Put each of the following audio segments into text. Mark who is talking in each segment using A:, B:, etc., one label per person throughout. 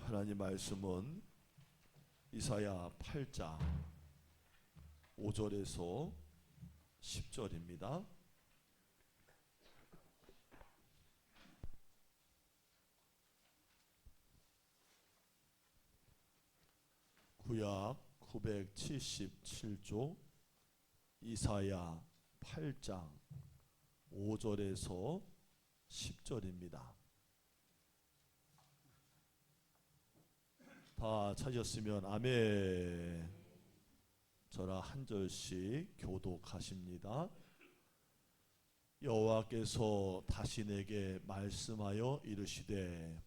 A: 하나님 말씀은 이사야 8장 5절에서 10절입니다. 구약 977조 이사야 8장 5절에서 10절입니다. 다 찾으셨으면 아멘. 저랑 한 절씩 교독하십니다. 여호와께서 다시 내게 말씀하여 이르시되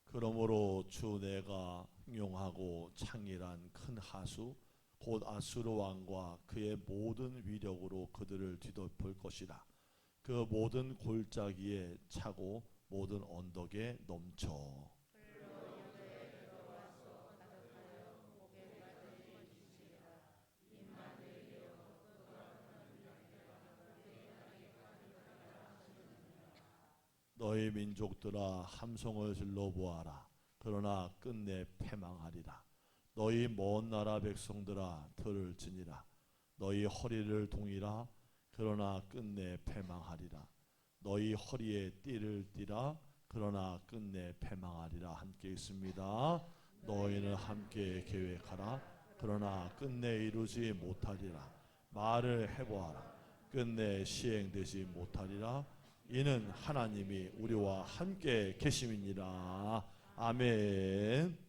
A: 그러므로 주 내가 흥용하고 창일한 큰 하수 곧 아수르 왕과 그의 모든 위력으로 그들을 뒤덮을 것이라. 그 모든 골짜기에 차고 모든 언덕에 넘쳐. 너희 민족들아 함성을 질러 보아라. 그러나 끝내 패망하리라. 너희 먼 나라 백성들아 들을 지니라. 너희 허리를 동이라. 그러나 끝내 패망하리라. 너희 허리에 띠를 띠라. 그러나 끝내 패망하리라. 함께 있습니다. 너희는 함께 계획하라. 그러나 끝내 이루지 못하리라. 말을 해보아라. 끝내 시행되지 못하리라. 이는 하나님이 우리와 함께 계심이니라. 아멘.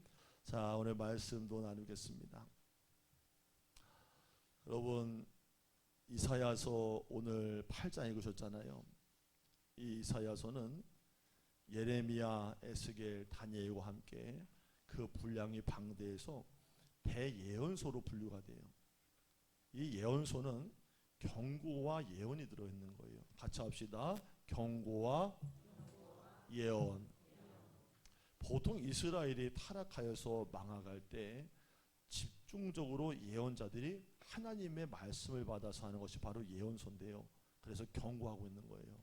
A: 자, 오늘 말씀도 나누겠습니다. 여러분, 이사야서 오늘 8장 읽으셨잖아요. 이 이사야서는 예레미야, 에스겔, 다니엘과 함께 그 분량이 방대해서 대예언서로 분류가 돼요. 이 예언서는 경고와 예언이 들어있는 거예요. 같이 합시다. 경고와 예언. 보통 이스라엘이 타락하여서 망해갈 때 집중적으로 예언자들이 하나님의 말씀을 받아서 하는 것이 바로 예언서인데요. 그래서 경고하고 있는 거예요.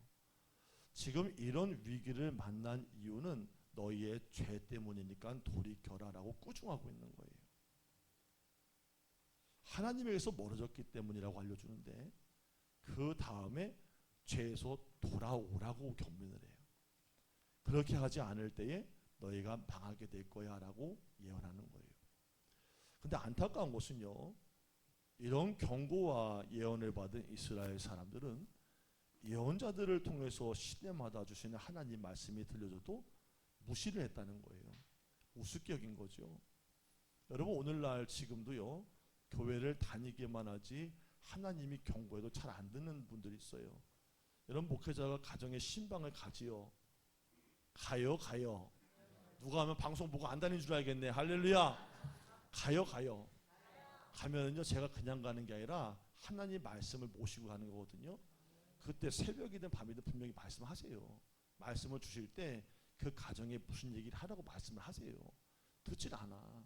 A: 지금 이런 위기를 만난 이유는 너희의 죄 때문이니까 돌이켜라 라고 꾸중하고 있는 거예요. 하나님에게서 멀어졌기 때문이라고 알려주는데 그 다음에 죄에서 돌아오라고 경륜을 해요. 그렇게 하지 않을 때에 너희가 망하게 될 거야 라고 예언하는 거예요. 근데 안타까운 것은요, 이런 경고와 예언을 받은 이스라엘 사람들은 예언자들을 통해서 시대마다 주시는 하나님 말씀이 들려줘도 무시를 했다는 거예요. 우습게 여긴 거죠. 여러분, 오늘날 지금도요, 교회를 다니기만 하지 하나님이 경고해도 잘 안 듣는 분들이 있어요. 여러분, 목회자가 가정에 신방을 가지요. 가요. 누가 하면 방송 보고 안 다닌 줄 알겠네. 할렐루야. 가요. 가면은요, 제가 그냥 가는 게 아니라 하나님 말씀을 모시고 가는 거거든요. 그때 새벽이든 밤이든 분명히 말씀하세요. 말씀을 주실 때 그 가정에 무슨 얘기를 하라고 말씀을 하세요. 듣질 않아.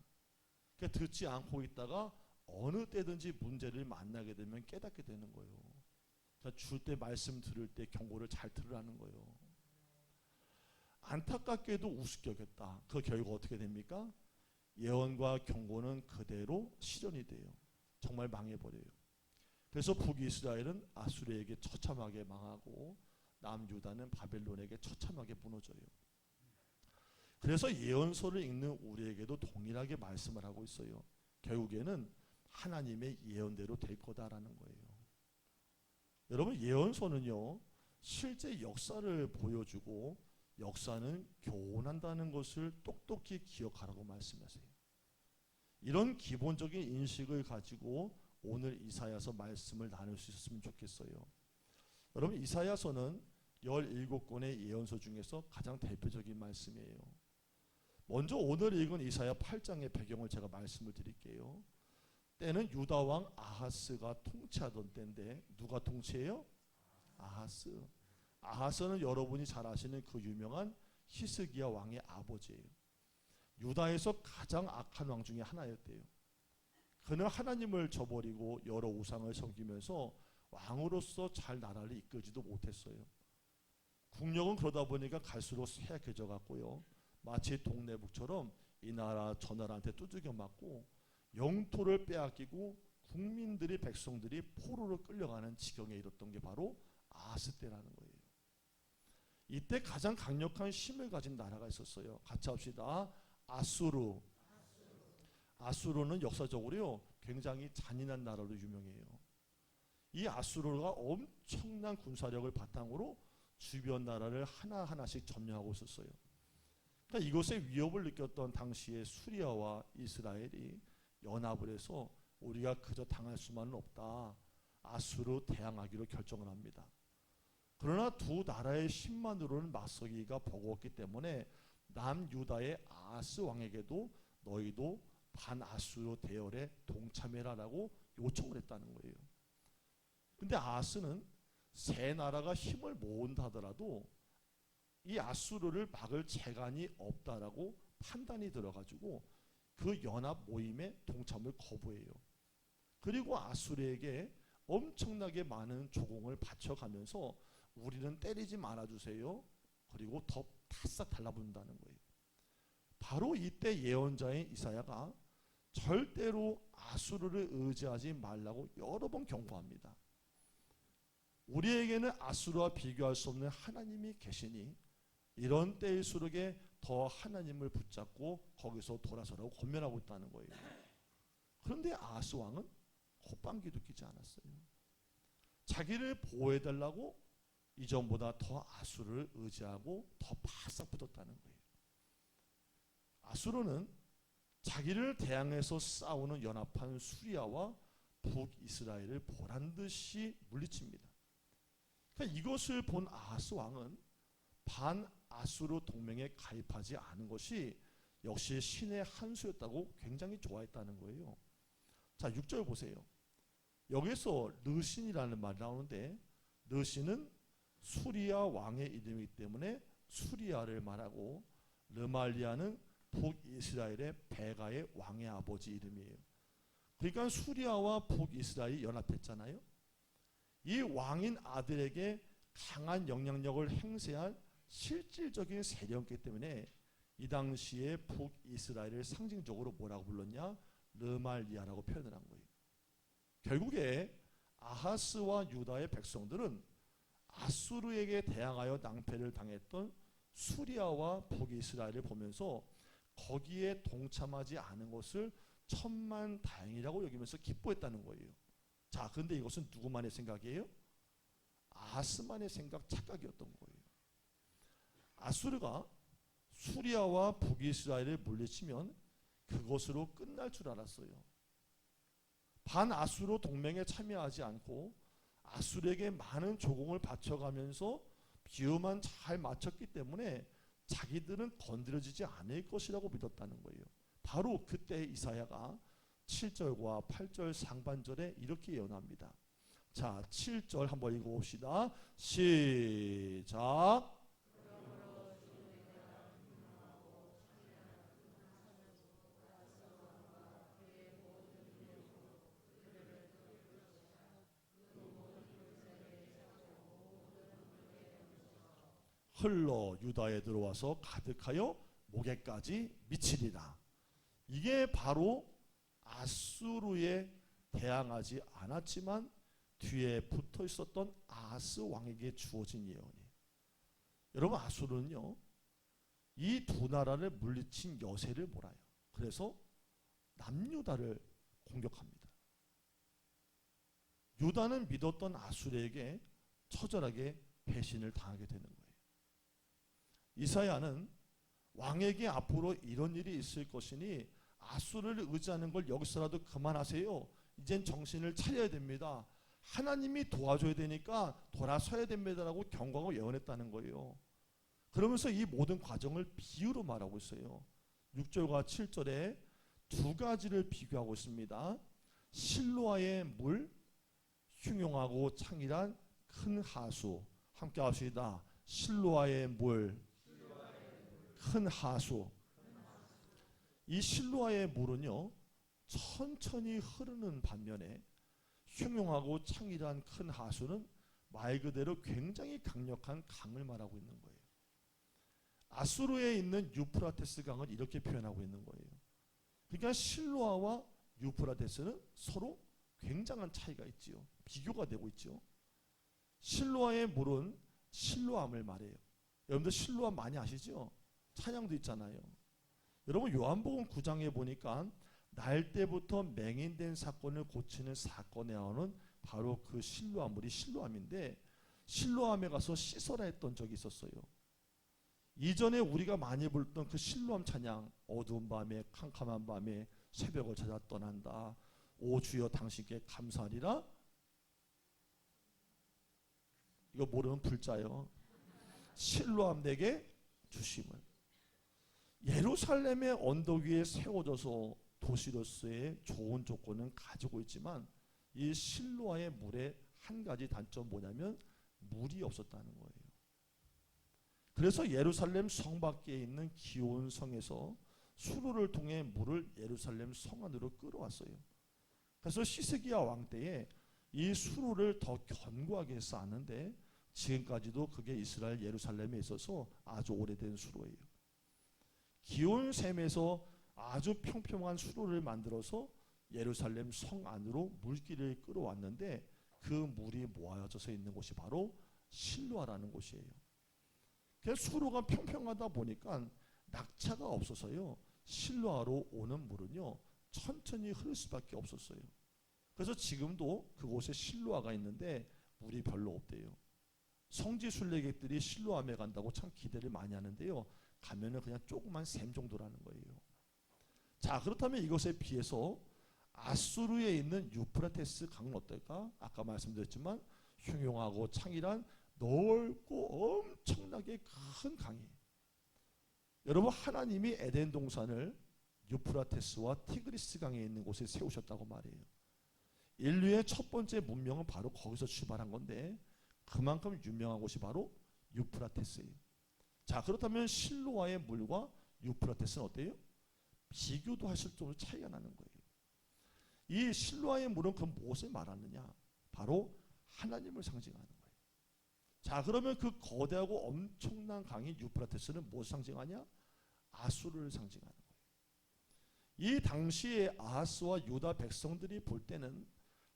A: 그러니까 듣지 않고 있다가 어느 때든지 문제를 만나게 되면 깨닫게 되는 거예요. 줄 때 말씀 들을 때 경고를 잘 들으라는 거예요. 안타깝게도 우습게 여겼다. 그 결과 어떻게 됩니까? 예언과 경고는 그대로 실현이 돼요. 정말 망해버려요. 그래서 북이스라엘은 아수르에게 처참하게 망하고 남유다는 바벨론에게 처참하게 무너져요. 그래서 예언서를 읽는 우리에게도 동일하게 말씀을 하고 있어요. 결국에는 하나님의 예언대로 될 거다라는 거예요. 여러분, 예언서는요, 실제 역사를 보여주고 역사는 교훈한다는 것을 똑똑히 기억하라고 말씀하세요. 이런 기본적인 인식을 가지고 오늘 이사야서 말씀을 나눌 수 있었으면 좋겠어요. 여러분, 이사야서는 17권의 예언서 중에서 가장 대표적인 말씀이에요. 먼저 오늘 읽은 이사야 8장의 배경을 제가 말씀을 드릴게요. 때는 유다 왕 아하스가 통치하던 때인데 누가 통치해요? 아하스. 아하스는 여러분이 잘 아시는 그 유명한 히스기야 왕의 아버지예요. 유다에서 가장 악한 왕 중에 하나였대요. 그는 하나님을 저버리고 여러 우상을 섬기면서 왕으로서 잘 나라를 이끌지도 못했어요. 국력은 그러다 보니까 갈수록 쇠약해져 갔고요. 마치 동네북처럼 이 나라 저 나라한테 두들겨 맞고 영토를 빼앗기고 국민들이 백성들이 포로로 끌려가는 지경에 이뤘던 게 바로 아하스 때라는 거예요. 이때 가장 강력한 힘을 가진 나라가 있었어요. 같이 합시다. 아수르. 아수르는 역사적으로요 굉장히 잔인한 나라로 유명해요. 이 아수르가 엄청난 군사력을 바탕으로 주변 나라를 하나하나씩 점령하고 있었어요. 그러니까 이것에 위협을 느꼈던 당시의 수리아와 이스라엘이 연합을 해서 우리가 그저 당할 수만은 없다. 아수르 대항하기로 결정을 합니다. 그러나 두 나라의 힘만으로는 맞서기가 버거웠기 때문에 남유다의 아하스 왕에게도 너희도 반아수르 대열에 동참해라라고 요청을 했다는 거예요. 근데 아하스는 세 나라가 힘을 모은다 하더라도 이 아수르를 막을 재간이 없다라고 판단이 들어가지고 그 연합 모임에 동참을 거부해요. 그리고 아수르에게 엄청나게 많은 조공을 바쳐가면서 우리는 때리지 말아주세요. 그리고 더 타싹 달라붙는다는 거예요. 바로 이때 예언자인 이사야가 절대로 아수르를 의지하지 말라고 여러 번 경고합니다. 우리에게는 아수르와 비교할 수 없는 하나님이 계시니 이런 때일수록에 더 하나님을 붙잡고 거기서 돌아서라고 권면하고 있다는 거예요. 그런데 아하스 왕은 콧방귀도 끼지 않았어요. 자기를 보호해달라고 이전보다 더 아수르를 의지하고 더 바싹 붙었다는 거예요. 아수르는 자기를 대항해서 싸우는 연합한 수리아와 북이스라엘을 보란듯이 물리칩니다. 그러니까 이것을 본 아하스 왕은 반아수르 동맹에 가입하지 않은 것이 역시 신의 한 수였다고 굉장히 좋아했다는 거예요. 자, 6절 보세요. 여기서 르신이라는 말이 나오는데 르신은 수리아 왕의 이름이기 때문에 수리아를 말하고 르말리아는 북이스라엘의 베가의 왕의 아버지 이름이에요. 그러니까 수리아와 북이스라엘이 연합했잖아요. 이 왕인 아들에게 강한 영향력을 행사한 실질적인 세력이기 때문에 이 당시에 북이스라엘을 상징적으로 뭐라고 불렀냐? 르말리아라고 표현을 한 거예요. 결국에 아하스와 유다의 백성들은 아수르에게 대항하여 낭패를 당했던 수리아와 북이스라엘을 보면서 거기에 동참하지 않은 것을 천만다행이라고 여기면서 기뻐했다는 거예요. 자, 그런데 이것은 누구만의 생각이에요? 아하스만의 생각, 착각이었던 거예요. 아수르가 수리아와 북이스라엘을 물리치면 그것으로 끝날 줄 알았어요. 반아수르 동맹에 참여하지 않고 아수르에게 많은 조공을 바쳐가면서 비유만 잘 맞췄기 때문에 자기들은 건드려지지 않을 것이라고 믿었다는 거예요. 바로 그때 이사야가 7절과 8절 상반절에 이렇게 예언합니다. 자, 7절 한번 읽어봅시다. 시작. 흘러 유다에 들어와서 가득하여 목에까지 미치리라. 이게 바로 아수르에 대항하지 않았지만 뒤에 붙어 있었던 아하스 왕에게 주어진 예언이에요. 여러분, 아수르는요 이 두 나라를 물리친 여세를 몰아요. 그래서 남유다를 공격합니다. 유다는 믿었던 아수르에게 처절하게 배신을 당하게 되는 거예요. 이사야는 왕에게 앞으로 이런 일이 있을 것이니 아수르를 의지하는 걸 여기서라도 그만하세요. 이젠 정신을 차려야 됩니다. 하나님이 도와줘야 되니까 돌아서야 됩니다라고 경고하고 예언했다는 거예요. 그러면서 이 모든 과정을 비유로 말하고 있어요. 6절과 7절에 두 가지를 비교하고 있습니다. 실로아의 물, 흉용하고 창일한 큰 하수. 함께 합시다. 실로아의 물, 큰 하수. 이 실로아의 물은요 천천히 흐르는 반면에 흉흉하고 창일한 큰 하수는 말 그대로 굉장히 강력한 강을 말하고 있는 거예요. 아수르에 있는 유프라테스 강을 이렇게 표현하고 있는 거예요. 그러니까 실로아와 유프라테스는 서로 굉장한 차이가 있지요. 비교가 되고 있죠. 실로아의 물은 실로암을 말해요. 여러분들 실로암 많이 아시죠? 찬양도 있잖아요. 여러분 요한복음 9장에 보니까 날 때부터 맹인된 사건을 고치는 사건에 나오는 바로 그 실로암 물이 실로암인데, 실로암에 가서 씻어라 했던 적이 있었어요. 이전에 우리가 많이 불렀던 그 실로암 찬양, 어두운 밤에 캄캄한 밤에 새벽을 찾아 떠난다, 오 주여 당신께 감사하리라, 이거 모르면 불자요. 실로암 내게 주심을. 예루살렘의 언덕 위에 세워져서 도시로서의 좋은 조건은 가지고 있지만 이 실로아의 물의 한 가지 단점 뭐냐면 물이 없었다는 거예요. 그래서 예루살렘 성 밖에 있는 기온 성에서 수로를 통해 물을 예루살렘 성 안으로 끌어왔어요. 그래서 시스기야 왕 때에 이 수로를 더 견고하게 쌓았는데 지금까지도 그게 이스라엘 예루살렘에 있어서 아주 오래된 수로예요. 기온 샘에서 아주 평평한 수로를 만들어서 예루살렘 성 안으로 물길을 끌어왔는데 그 물이 모아져서 있는 곳이 바로 실로아라는 곳이에요. 그래서 수로가 평평하다 보니까 낙차가 없어서요, 실로아로 오는 물은요 천천히 흐를 수밖에 없었어요. 그래서 지금도 그곳에 실로아가 있는데 물이 별로 없대요. 성지 순례객들이 실로암에 간다고 참 기대를 많이 하는데요, 가면은 그냥 조그만 샘 정도라는 거예요. 자, 그렇다면 이것에 비해서 아수르에 있는 유프라테스 강은 어떨까? 아까 말씀드렸지만 흉흉하고 창일한 넓고 엄청나게 큰 강이에요. 여러분, 하나님이 에덴 동산을 유프라테스와 티그리스 강에 있는 곳에 세우셨다고 말해요. 인류의 첫 번째 문명은 바로 거기서 출발한 건데 그만큼 유명한 곳이 바로 유프라테스예요. 자, 그렇다면 실로아의 물과 유프라테스는 어때요? 비교도 하실 정도로 차이가 나는 거예요. 이 실로아의 물은 그 무엇을 말하느냐? 바로 하나님을 상징하는 거예요. 자, 그러면 그 거대하고 엄청난 강인 유프라테스는 무엇을 상징하냐? 아수르를 상징하는 거예요. 이 당시에 아하스와 유다 백성들이 볼 때는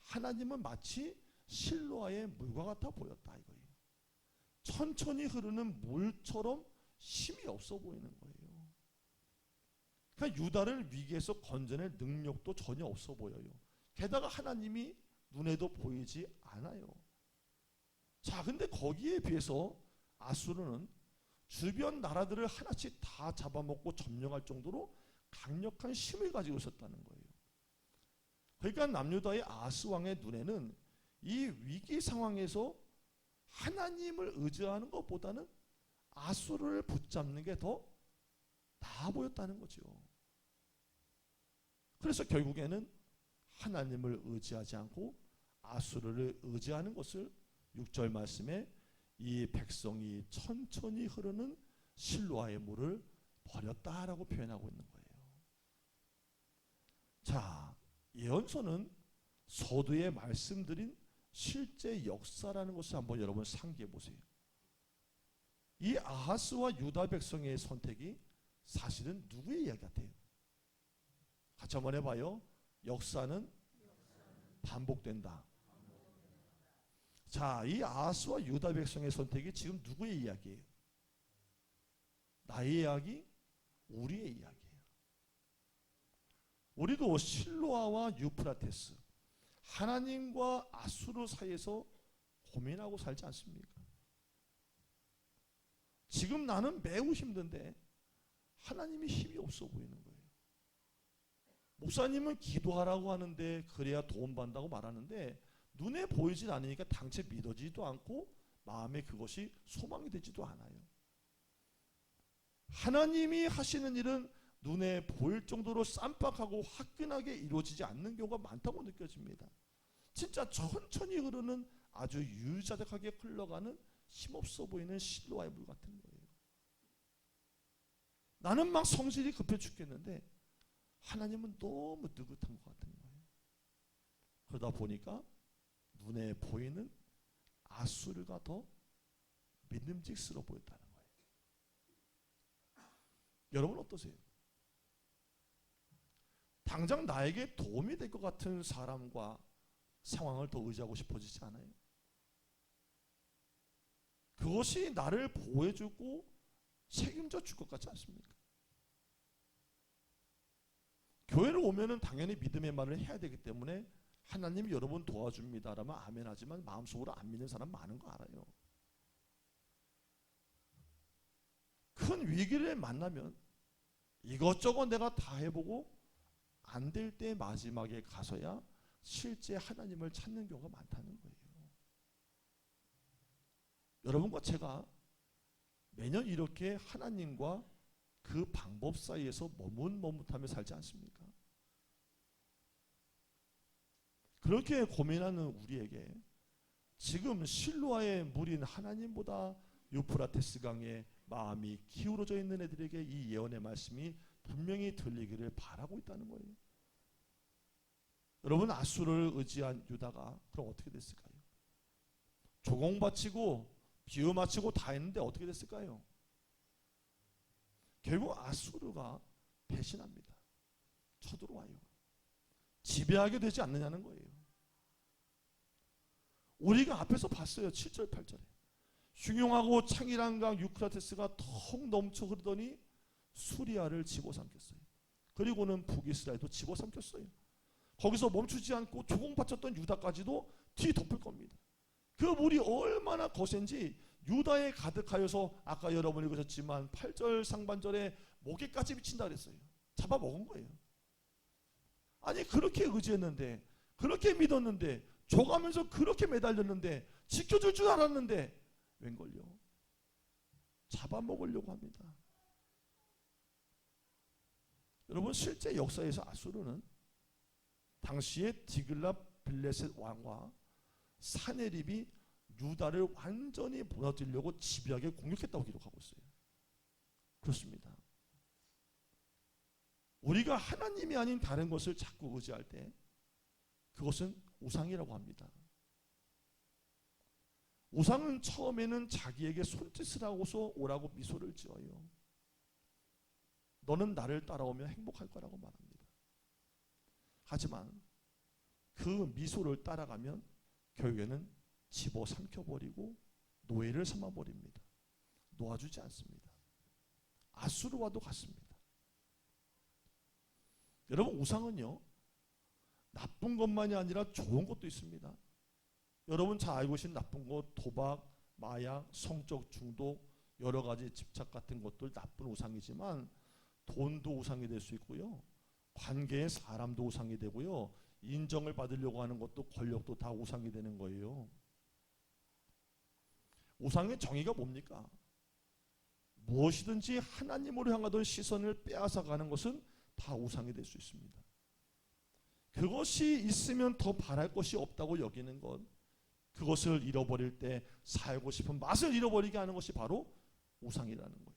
A: 하나님은 마치 실로아의 물과 같아 보였다 이거예요. 천천히 흐르는 물처럼 힘이 없어 보이는 거예요. 그러니까 유다를 위기에서 건져낼 능력도 전혀 없어 보여요. 게다가 하나님이 눈에도 보이지 않아요. 자, 근데 거기에 비해서 아수르는 주변 나라들을 하나씩 다 잡아먹고 점령할 정도로 강력한 힘을 가지고 있었다는 거예요. 그러니까 남유다의 아하스 왕의 눈에는 이 위기 상황에서 하나님을 의지하는 것보다는 아수르를 붙잡는 게 더 나아 보였다는 거죠. 그래서 결국에는 하나님을 의지하지 않고 아수르를 의지하는 것을 6절 말씀에 이 백성이 천천히 흐르는 실로아의 물을 버렸다라고 표현하고 있는 거예요. 자, 예언서는 서두에 말씀드린 실제 역사라는 것을 한번 여러분 상기해 보세요. 이 아하스와 유다 백성의 선택이 사실은 누구의 이야기 같아요? 같이 한번 해봐요. 역사는 반복된다. 자, 이 아하스와 유다 백성의 선택이 지금 누구의 이야기예요? 나의 이야기? 우리의 이야기예요. 우리도 실로아와 유프라테스, 하나님과 아수르 사이에서 고민하고 살지 않습니까? 지금 나는 매우 힘든데 하나님이 힘이 없어 보이는 거예요. 목사님은 기도하라고 하는데 그래야 도움받는다고 말하는데 눈에 보이질 않으니까 당체 믿어지지도 않고 마음에 그것이 소망이 되지도 않아요. 하나님이 하시는 일은 눈에 보일 정도로 쌈박하고 화끈하게 이루어지지 않는 경우가 많다고 느껴집니다. 진짜 천천히 흐르는 아주 유자적하게 흘러가는 힘없어 보이는 실로아의 물 같은 거예요. 나는 막 성질이 급해 죽겠는데 하나님은 너무 느긋한 것 같은 거예요. 그러다 보니까 눈에 보이는 아수르가 더 믿음직스러워 보였다는 거예요. 여러분 어떠세요? 당장 나에게 도움이 될 것 같은 사람과 상황을 더 의지하고 싶어지지 않아요? 그것이 나를 보호해주고 책임져 줄 것 같지 않습니까? 교회를 오면은 당연히 믿음의 말을 해야 되기 때문에 하나님이 여러분 도와줍니다라면 아멘 하지만 마음속으로 안 믿는 사람 많은 거 알아요. 큰 위기를 만나면 이것저것 내가 다 해보고 안 될 때 마지막에 가서야 실제 하나님을 찾는 경우가 많다는 거예요. 여러분과 제가 매년 이렇게 하나님과 그 방법 사이에서 머뭇머뭇하며 살지 않습니까? 그렇게 고민하는 우리에게 지금 실로아의 물인 하나님보다 유프라테스 강에 마음이 기울어져 있는 애들에게 이 예언의 말씀이 분명히 들리기를 바라고 있다는 거예요. 여러분, 아수르를 의지한 유다가 그럼 어떻게 됐을까요? 조공 바치고 비유 마치고 다 했는데 어떻게 됐을까요? 결국 아수르가 배신합니다. 쳐들어와요. 지배하게 되지 않느냐는 거예요. 우리가 앞에서 봤어요. 7절 8절에 흉용하고 창이란 강 유프라테스가 턱 넘쳐 흐르더니 수리아를 집어삼켰어요. 그리고는 북이스라엘도 집어삼켰어요. 거기서 멈추지 않고 조공바쳤던 유다까지도 뒤 덮을 겁니다. 그 물이 얼마나 거센지 유다에 가득하여서 아까 여러분이 읽으셨지만 8절 상반절에 목에까지 미친다 그랬어요. 잡아먹은 거예요. 아니 그렇게 의지했는데, 그렇게 믿었는데, 줘가면서 그렇게 매달렸는데, 지켜줄 줄 알았는데 웬걸요? 잡아먹으려고 합니다. 여러분, 실제 역사에서 아수르는 당시에 디글랏 빌레셋 왕과 사네립이 유다를 완전히 무너뜨리려고 집요하게 공격했다고 기록하고 있어요. 그렇습니다. 우리가 하나님이 아닌 다른 것을 자꾸 의지할 때 그것은 우상이라고 합니다. 우상은 처음에는 자기에게 손짓을 하고서 오라고 미소를 지어요. 너는 나를 따라오면 행복할 거라고 말합니다. 하지만 그 미소를 따라가면 결국에는 집어삼켜버리고 노예를 삼아버립니다. 놓아주지 않습니다. 아수르와도 같습니다. 여러분, 우상은요 나쁜 것만이 아니라 좋은 것도 있습니다. 여러분 잘 알고 계신 나쁜 것, 도박, 마약, 성적 중독, 여러 가지 집착 같은 것들 나쁜 우상이지만 돈도 우상이 될 수 있고요. 관계의 사람도 우상이 되고요. 인정을 받으려고 하는 것도 권력도 다 우상이 되는 거예요. 우상의 정의가 뭡니까? 무엇이든지 하나님으로 향하던 시선을 빼앗아가는 것은 다 우상이 될 수 있습니다. 그것이 있으면 더 바랄 것이 없다고 여기는 것, 그것을 잃어버릴 때 살고 싶은 맛을 잃어버리게 하는 것이 바로 우상이라는 거예요.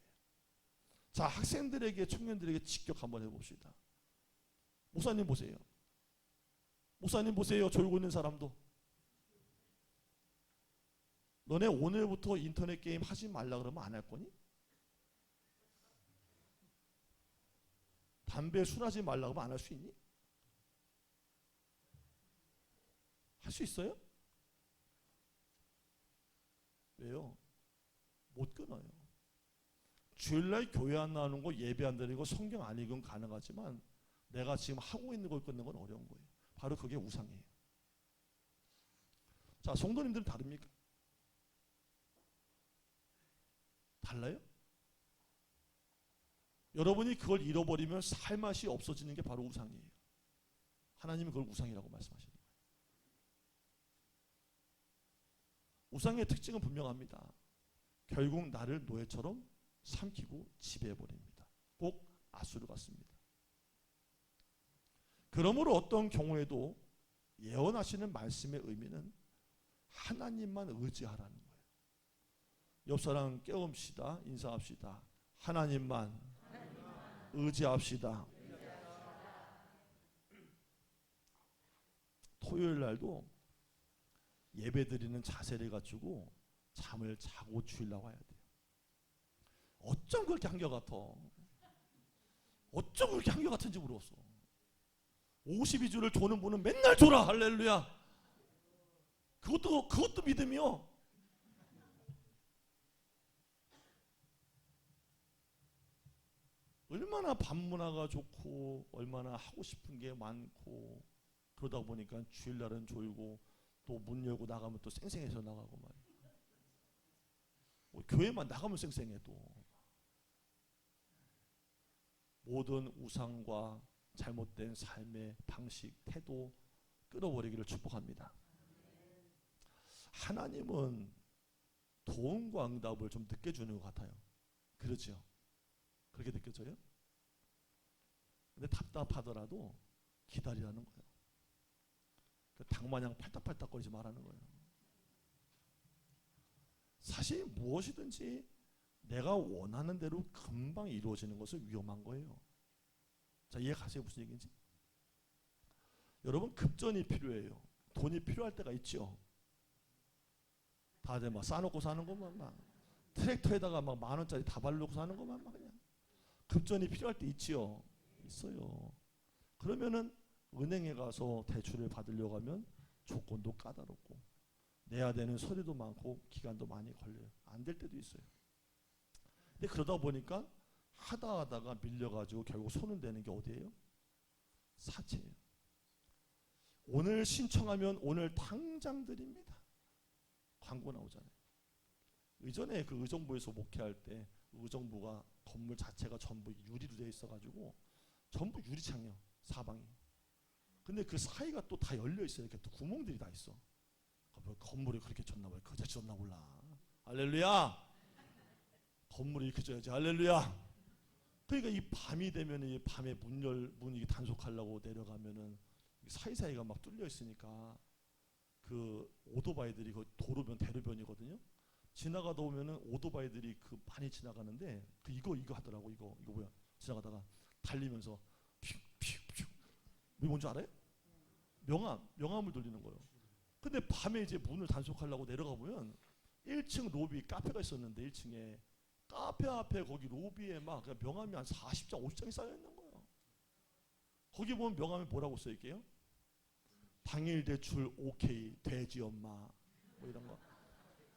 A: 자, 학생들에게, 청년들에게 직격 한번 해봅시다. 목사님 보세요. 목사님 보세요. 졸고 있는 사람도. 너네 오늘부터 인터넷 게임 하지 말라 그러면 안 할 거니? 담배 술하지 말라 그러면 안 할 수 있니? 할 수 있어요? 왜요? 못 끊어요. 주일날 교회 안 나오는 거, 예배 안 드리고 성경 안 읽으면 가능하지만 내가 지금 하고 있는 걸 끊는 건 어려운 거예요. 바로 그게 우상이에요. 자, 성도님들은 다릅니까? 달라요? 여러분이 그걸 잃어버리면 살 맛이 없어지는 게 바로 우상이에요. 하나님은 그걸 우상이라고 말씀하시는 거예요. 우상의 특징은 분명합니다. 결국 나를 노예처럼 삼키고 지배해버립니다. 꼭 아수르 같습니다. 그러므로 어떤 경우에도 예언하시는 말씀의 의미는 하나님만 의지하라는 거예요. 옆 사람 깨웁시다. 인사합시다. 하나님만 의지합시다. 토요일 날도 예배 드리는 자세를 갖추고 잠을 자고 주일날 와야 돼요. 어쩜 그렇게 한결같아? 어쩜 그렇게 한결같은지 모르겠어. 52주를 조는 분은 맨날 조라 할렐루야. 그것도 믿음이요. 얼마나 밤문화가 좋고 얼마나 하고 싶은 게 많고 그러다 보니까 주일날은 졸고 또 문 열고 나가면 또 쌩쌩해서 나가고 말이야. 교회만 나가면 쌩쌩해. 또 모든 우상과 잘못된 삶의 방식, 태도 끊어버리기를 축복합니다. 하나님은 도움과 응답을 좀 늦게 주는 것 같아요. 그렇죠? 그렇게 느껴져요? 근데 답답하더라도 기다리라는 거예요. 닭마냥 팔딱팔딱거리지 말라는 거예요. 사실 무엇이든지 내가 원하는 대로 금방 이루어지는 것은 위험한 거예요. 자, 이해 가세요? 무슨 얘기인지? 여러분, 급전이 필요해요. 돈이 필요할 때가 있죠. 다들 막 싸놓고 사는 것만 막 트랙터에다가 막 10,000원짜리 다 바르고 사는 것만 막 그냥 급전이 필요할 때 있지요. 있어요. 그러면은 은행에 가서 대출을 받으려고 하면 조건도 까다롭고 내야 되는 서류도 많고 기간도 많이 걸려요. 안 될 때도 있어요. 근데 그러다 보니까 하다가 밀려가지고 결국 손을 대는 게 어디예요? 사채예요. 오늘 신청하면 오늘 당장 드립니다. 광고 나오잖아요. 예전에 그 의정부에서 목회할 때 의정부가 건물 자체가 전부 유리로 되어 있어가지고 전부 유리창이요. 사방이. 근데 그 사이가 또 다 열려 있어요. 이렇게 또 구멍들이 다 있어. 건물이 그렇게 졌나 봐요. 그저 졌나 몰라. 할렐루야. 건물이 이렇게 져야지. 할렐루야. 그러니까 이 밤이 되면 이 밤에 문이 단속하려고 내려가면은 사이사이가 막 뚫려 있으니까 그 오토바이들이 그 도로변 대로변이거든요. 지나가다 보면은 오토바이들이 그 많이 지나가는데 그 이거 하더라고. 이거 뭐야? 지나가다가 달리면서 퓨퓨퓨 이게 뭔지 알아요? 명함을 돌리는 거예요. 근데 밤에 이제 문을 단속하려고 내려가 보면 1층 로비 카페가 있었는데 1층에 카페 앞에 거기 로비에 막 명함이 한 40장 50장이 쌓여 있는 거예요. 거기 보면 명함에 뭐라고 써 있게요? 당일 대출 오케이 돼지 엄마 뭐 이런 거,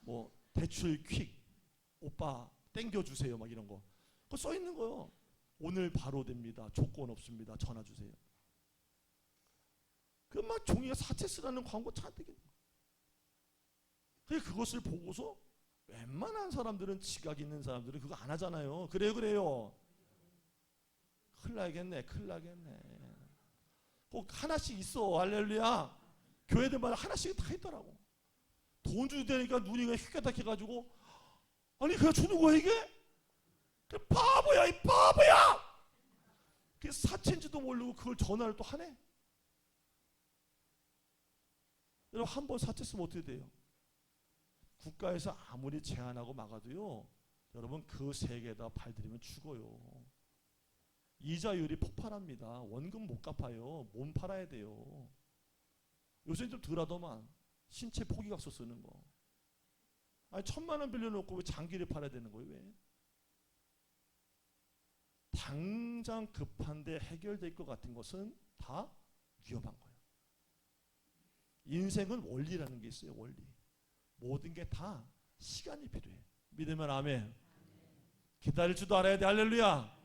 A: 뭐 대출 퀵 오빠 땡겨 주세요 막 이런 거. 그거 써 있는 거예요. 오늘 바로 됩니다. 조건 없습니다. 전화 주세요. 그 막 종이에 사채 쓰라는 광고 잔뜩. 그것을 보고서 웬만한 사람들은 지각 있는 사람들은 그거 안 하잖아요. 그래요. 큰일 나겠네. 꼭 하나씩 있어. 할렐루야. 교회들마다 하나씩 다 있더라고. 돈 주되니까 눈이 휘가닥해가지고 아니 그냥 주는 거야 이게? 그 바보야 이 바보야. 그게 사채인지도 모르고 그걸 전화를 또 하네. 여러분 한 번 사채 쓰면 어떻게 돼요? 국가에서 아무리 제한하고 막아도요. 여러분 그 세계에다 발들이면 죽어요. 이자율이 폭발합니다. 원금 못 갚아요. 몸 팔아야 돼요. 요새 좀 덜하더만 신체 포기각서 쓰는 거. 아니 1,000,000원 빌려놓고 왜 장기를 팔아야 되는 거예요? 왜? 당장 급한데 해결될 것 같은 것은 다 위험한 거예요. 인생은 원리라는 게 있어요. 원리. 모든 게 다 시간이 필요해. 믿으면 아멘. 기다릴 줄도 알아야 돼. 할렐루야.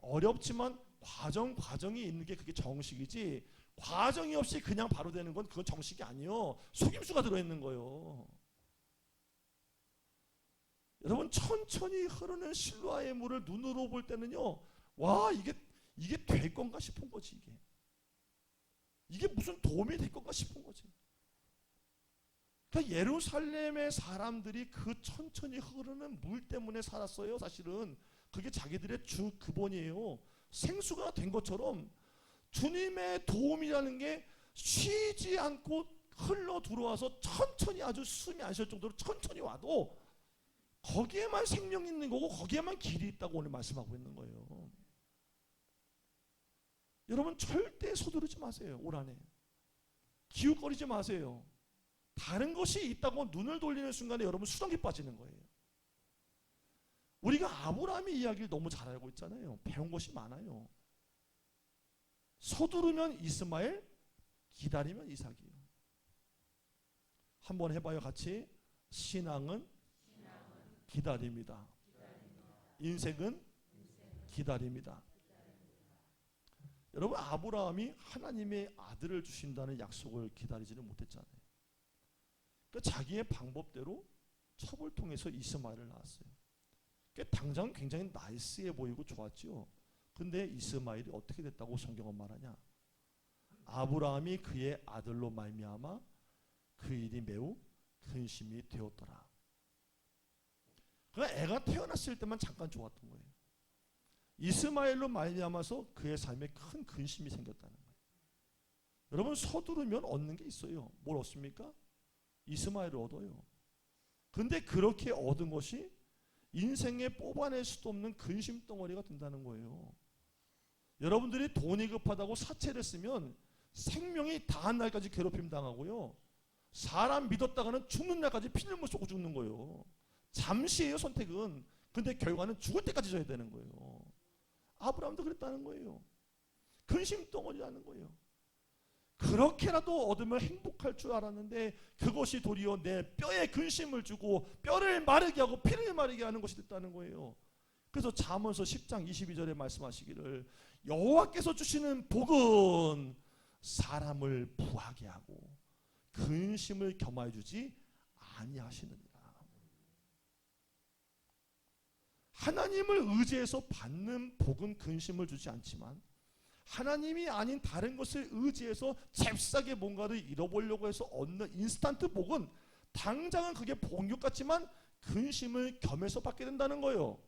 A: 어렵지만 과정이 있는 게 그게 정식이지 과정이 없이 그냥 바로 되는 건 그건 정식이 아니요. 속임수가 들어있는 거예요. 여러분 천천히 흐르는 실로아의 물을 눈으로 볼 때는요. 와 이게 될 건가 싶은 거지. 이게 무슨 도움이 될 건가 싶은 거지. 그러니까 예루살렘의 사람들이 그 천천히 흐르는 물 때문에 살았어요. 사실은 그게 자기들의 주 근본이에요. 생수가 된 것처럼 주님의 도움이라는 게 쉬지 않고 흘러 들어와서 천천히 아주 숨이 안 쉴 정도로 천천히 와도 거기에만 생명이 있는 거고 거기에만 길이 있다고 오늘 말씀하고 있는 거예요. 여러분 절대 서두르지 마세요. 올 한해 기웃거리지 마세요. 다른 것이 있다고 눈을 돌리는 순간에 여러분 수렁에 빠지는 거예요. 우리가 아브라함의 이야기를 너무 잘 알고 있잖아요. 배운 것이 많아요. 서두르면 이스마엘, 기다리면 이삭이에요. 한번 해봐요. 같이. 신앙은 기다립니다. 인생은 기다립니다. 여러분, 아브라함이 하나님의 아들을 주신다는 약속을 기다리지는 못했잖아요. 그러니까 자기의 방법대로 첩을 통해서 이스마엘을 낳았어요. 그러니까 당장 굉장히 나이스해 보이고 좋았죠. 근데 이스마엘이 어떻게 됐다고 성경은 말하냐? 아브라함이 그의 아들로 말미암아 그 일이 매우 근심이 되었더라. 그러니까 애가 태어났을 때만 잠깐 좋았던 거예요. 이스마엘로 말미암아서 그의 삶에 큰 근심이 생겼다는 거예요. 여러분, 서두르면 얻는 게 있어요. 뭘 얻습니까? 이스마엘을 얻어요. 근데 그렇게 얻은 것이 인생에 뽑아낼 수도 없는 근심 덩어리가 된다는 거예요. 여러분들이 돈이 급하다고 사채를 쓰면 생명이 다한 날까지 괴롭힘 당하고요. 사람 믿었다가는 죽는 날까지 피눈물 쏟고 죽는 거예요. 잠시예요, 선택은. 근데 결과는 죽을 때까지 져야 되는 거예요. 아브라함도 그랬다는 거예요. 근심 덩어리라는 거예요. 그렇게라도 얻으면 행복할 줄 알았는데 그것이 도리어 내 뼈에 근심을 주고 뼈를 마르게 하고 피를 마르게 하는 것이 됐다는 거예요. 그래서 잠언서 10장 22절에 말씀하시기를 여호와께서 주시는 복은 사람을 부하게 하고 근심을 겸하여 주지 아니하시느니라. 하나님을 의지해서 받는 복은 근심을 주지 않지만 하나님이 아닌 다른 것을 의지해서 잽싸게 뭔가를 잃어보려고 해서 얻는 인스턴트 복은 당장은 그게 복육 같지만 근심을 겸해서 받게 된다는 거예요.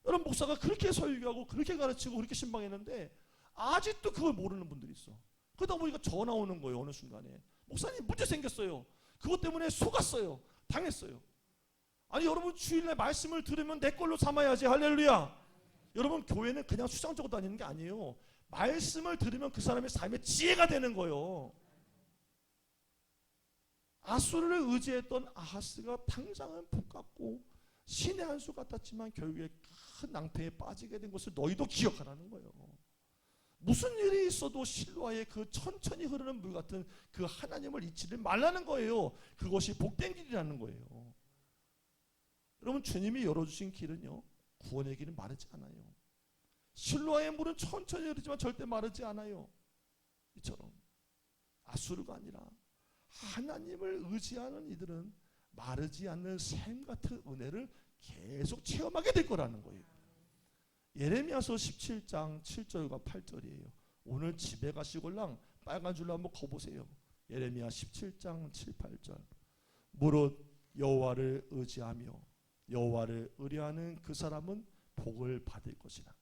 A: 여러분, 목사가 그렇게 설교하고 그렇게 가르치고 그렇게 신방했는데 아직도 그걸 모르는 분들이 있어. 그러다 보니까 전화 오는 거예요. 어느 순간에 목사님 문제 생겼어요. 그것 때문에 속았어요. 당했어요. 아니, 여러분, 주일날 말씀을 들으면 내 걸로 삼아야지. 할렐루야. 여러분, 교회는 그냥 수상적으로 다니는 게 아니에요. 말씀을 들으면 그 사람의 삶의 지혜가 되는 거예요. 아수르를 의지했던 아하스가 당장은 복 같고 신의 한 수 같았지만 결국에 큰 낭패에 빠지게 된 것을 너희도 기억하라는 거예요. 무슨 일이 있어도 실로아의 그 천천히 흐르는 물 같은 그 하나님을 잊지를 말라는 거예요. 그것이 복된 길이라는 거예요. 여러분, 주님이 열어주신 길은요, 구원의 길은 마르지 않아요. 실로아의 물은 천천히 흐르지만 절대 마르지 않아요. 이처럼 아수르가 아니라 하나님을 의지하는 이들은 마르지 않는 샘 같은 은혜를 계속 체험하게 될 거라는 거예요. 예레미야서 17장 7절과 8절이에요. 오늘 집에 가시골랑 빨간 줄로 한번 거보세요. 예레미야 17장 7, 8절. 무릇 여호와를 의지하며 여호와를 의뢰하는 그 사람은 복을 받을 것이라.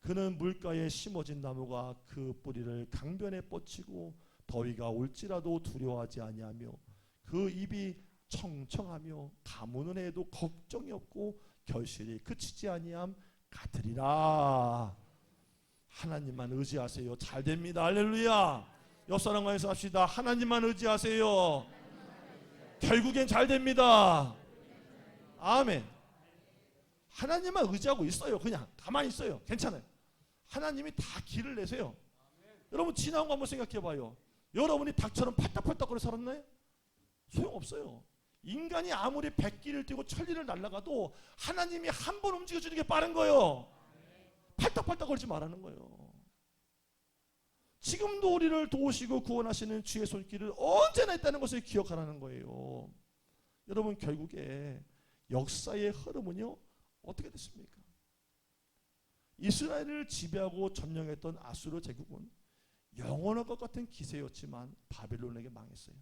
A: 그는 물가에 심어진 나무가 그 뿌리를 강변에 뻗치고 더위가 올지라도 두려워하지 아니하며 그 입이 청청하며 가무는 해도 걱정이 없고 결실이 그치지 아니함 같으리라. 하나님만 의지하세요. 잘 됩니다. 할렐루야. 옆 사람과 해서 합시다. 하나님만 의지하세요. 결국엔 잘 됩니다. 아멘. 하나님만 의지하고 있어요. 그냥 가만히 있어요. 괜찮아요. 하나님이 다 길을 내세요. 여러분, 지나온 거 한번 생각해 봐요. 여러분이 닭처럼 팔딱팔딱거려 살았나요? 소용없어요. 인간이 아무리 백기를 뛰고 천리를 날아가도 하나님이 한 번 움직여주는 게 빠른 거예요. 팔딱팔딱거리지 말라는 거예요. 지금도 우리를 도우시고 구원하시는 주의 손길을 언제나 있다는 것을 기억하라는 거예요. 여러분, 결국에 역사의 흐름은요, 어떻게 됐습니까? 이스라엘을 지배하고 점령했던 아수르 제국은 영원할 것 같은 기세였지만 바벨론에게 망했어요.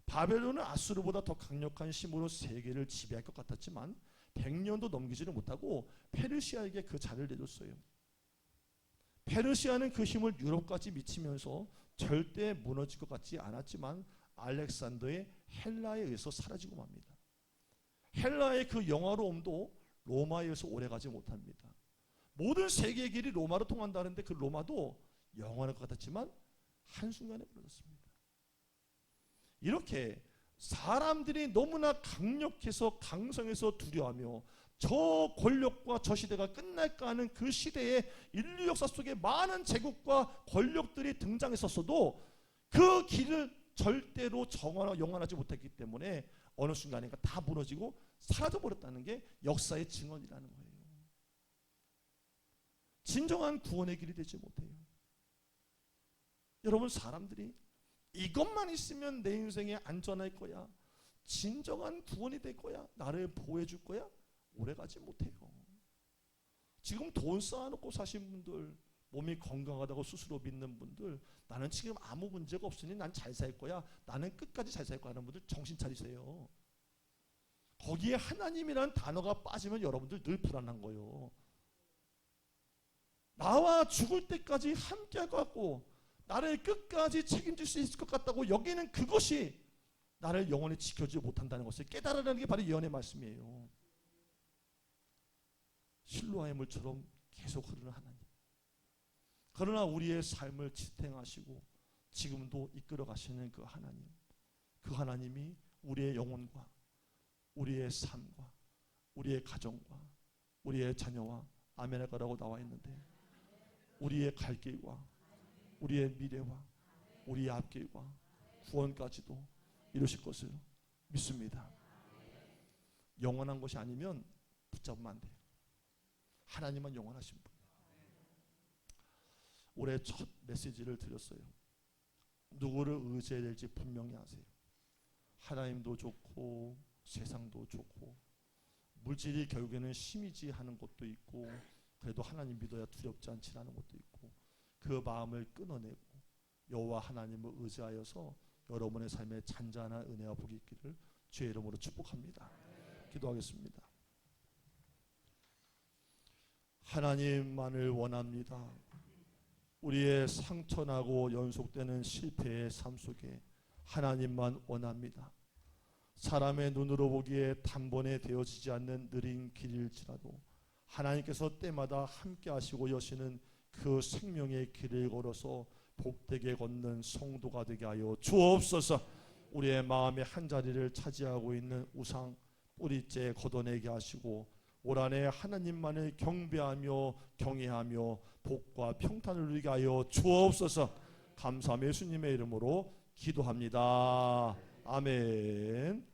A: 바벨론은 아수르보다 더 강력한 힘으로 세계를 지배할 것 같았지만 100년도 넘기지를 못하고 페르시아에게 그 자리를 내줬어요. 페르시아는 그 힘을 유럽까지 미치면서 절대 무너질 것 같지 않았지만 알렉산더의 헬라에 의해서 사라지고 맙니다. 헬라의 그 영화로움도 로마에 의해서 오래가지 못합니다. 모든 세계의 길이 로마로 통한다는데 그 로마도 영원할 것 같았지만 한순간에 무너졌습니다. 이렇게 사람들이 너무나 강력해서 강성해서 두려워하며 저 권력과 저 시대가 끝날까 하는 그 시대의 인류 역사 속에 많은 제국과 권력들이 등장했었어도 그 길을 절대로 영원하지 못했기 때문에 어느 순간인가 다 무너지고 사라져버렸다는 게 역사의 증언이라는 거예요. 진정한 구원의 길이 되지 못해요. 여러분, 사람들이 이것만 있으면 내 인생에 안전할 거야, 진정한 구원이 될 거야, 나를 보호해 줄 거야, 오래가지 못해요. 지금 돈 쌓아놓고 사신 분들, 몸이 건강하다고 스스로 믿는 분들, 나는 지금 아무 문제가 없으니 난 잘 살 거야, 나는 끝까지 잘 살 거야 하는 분들 정신 차리세요. 거기에 하나님이라는 단어가 빠지면 여러분들 늘 불안한 거예요. 나와 죽을 때까지 함께 할 것 같고 나를 끝까지 책임질 수 있을 것 같다고 여기는 그것이 나를 영원히 지켜주지 못한다는 것을 깨달으라는 게 바로 예언의 말씀이에요. 실로아의 물처럼 계속 흐르는 하나님, 그러나 우리의 삶을 지탱하시고 지금도 이끌어 가시는 그 하나님, 그 하나님이 우리의 영혼과 우리의 삶과 우리의 가정과 우리의 자녀와 아멘할 거라고 나와 있는데, 우리의 갈 길과 우리의 미래와 우리의 앞길과 구원까지도 이루실 것을 믿습니다. 영원한 것이 아니면 붙잡으면 안 돼요. 하나님만 영원하신 분. 올해 첫 메시지를 드렸어요. 누구를 의지해야 될지 분명히 아세요. 하나님도 좋고 세상도 좋고 물질이 결국에는 힘이지 하는 것도 있고, 그래도 하나님 믿어야 두렵지 않지라는 것도 있고, 그 마음을 끊어내고 여호와 하나님을 의지하여서 여러분의 삶에 잔잔한 은혜와 복이 있기를 주의 이름으로 축복합니다. 기도하겠습니다. 하나님만을 원합니다. 우리의 상처나고 연속되는 실패의 삶 속에 하나님만 원합니다. 사람의 눈으로 보기에 단번에 되어지지 않는 느린 길일지라도 하나님께서 때마다 함께 하시고 여시는 그 생명의 길을 걸어서 복되게 걷는 성도가 되게 하여 주옵소서. 우리의 마음의 한자리를 차지하고 있는 우상 뿌리째 걷어내게 하시고 올 한해 하나님만을 경배하며 경외하며 복과 평탄을 누리게 하여 주옵소서. 감사하며 예수님의 이름으로 기도합니다. 아멘.